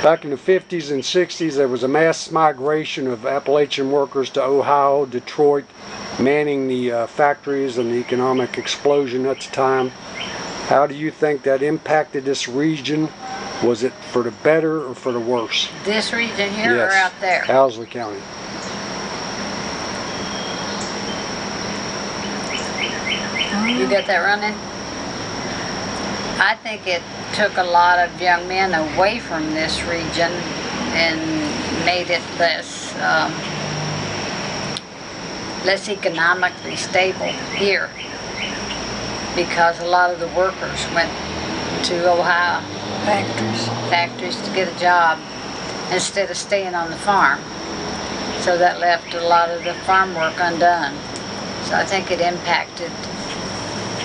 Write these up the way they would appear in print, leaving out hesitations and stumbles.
Back in the 50s and 60s, there was a mass migration of Appalachian workers to Ohio, Detroit, manning the factories and the economic explosion at the time. How do you think that impacted this region? Was it for the better or for the worse? This region here Yes. or out there? Owsley County. You got that running? I think it took a lot of young men away from this region and made it less economically stable here, because a lot of the workers went to Ohio factories to get a job instead of staying on the farm. So that left a lot of the farm work undone. So I think it impacted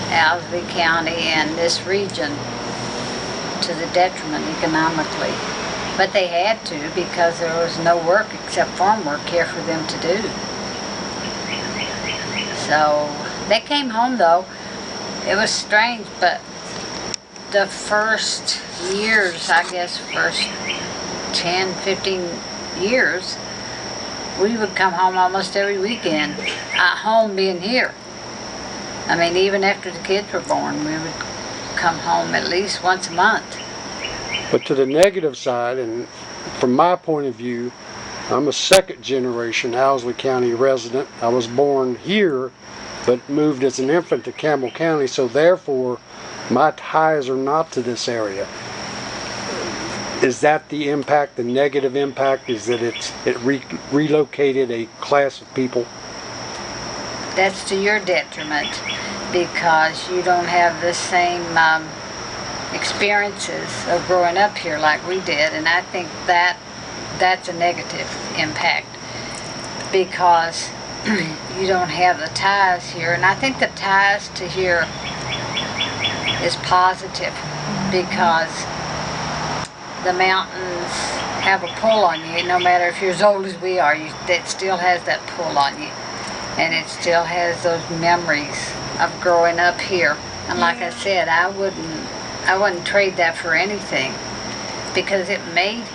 Owsley County and this region to the detriment economically. But they had to, because there was no work except farm work here for them to do. So they came home though. It was strange, but the first years, I guess first 10, 15 years, we would come home almost every weekend, home being here. I mean, even after the kids were born, we would come home at least once a month. But to the negative side, and from my point of view, I'm a second generation Owsley County resident. I was born here, but moved as an infant to Campbell County, so therefore my ties are not to this area. Is that the impact, the negative impact, is that it relocated a class of people? That's to your detriment, because you don't have the same experiences of growing up here like we did, and I think that's a negative impact, because you don't have the ties here, and I think the ties to here is positive, because the mountains have a pull on you. No matter if you're as old as we are, it still has that pull on you, and it still has those memories of growing up here. And like I said, I wouldn't trade that for anything, because it makes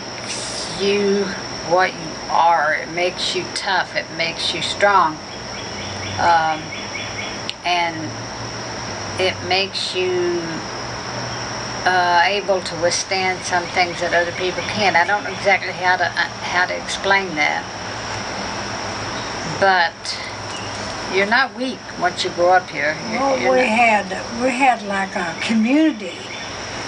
you what you are. It makes you tough. It makes you strong, and it makes you able to withstand some things that other people can't. I don't know exactly how to explain that, but you're not weak once you grow up here. Well, we had like a community.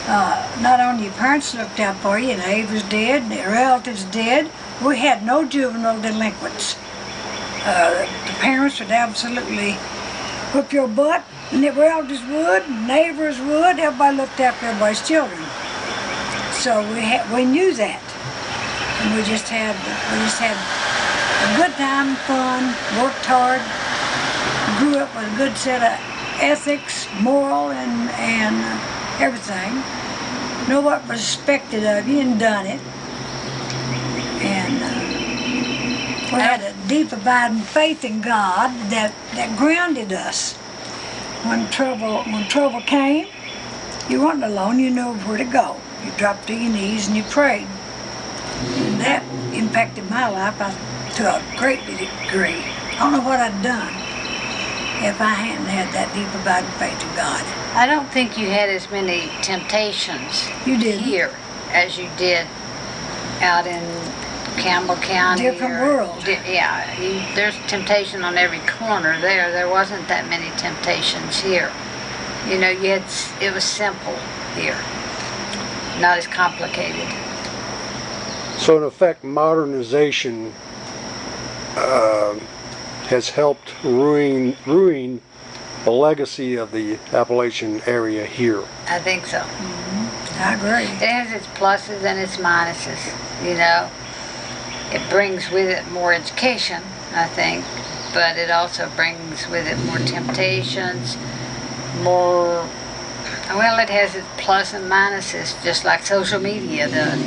Not only your parents looked out for you, your neighbors did, your relatives did. We had no juvenile delinquents. The parents would absolutely whip your butt, and the relatives would, neighbors would. Everybody looked after everybody's children. So we knew that, and we just had a good time, fun, worked hard, grew up with a good set of ethics, moral, and everything. Know what was expected of you and done it. And we had a deep abiding faith in God that grounded us. When trouble came, you weren't alone, you knew where to go. You dropped to your knees and you prayed. And that impacted my life to a great degree. I don't know what I'd done if I hadn't had that deep abiding faith in God. I don't think you had as many temptations here as you did out in Campbell County. Different world. There's temptation on every corner there. There wasn't that many temptations here. You know, it was simple here, not as complicated. So in effect, modernization has helped ruin the legacy of the Appalachian area here. I think so. I agree. It has its pluses and its minuses, you know. It brings with it more education, I think, but it also brings with it more temptations, it has its plus and minuses, just like social media does.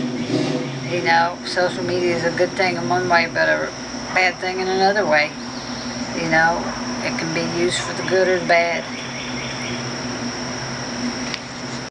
You know, social media is a good thing in one way, but a bad thing in another way. You know, it can be used for the good or the bad.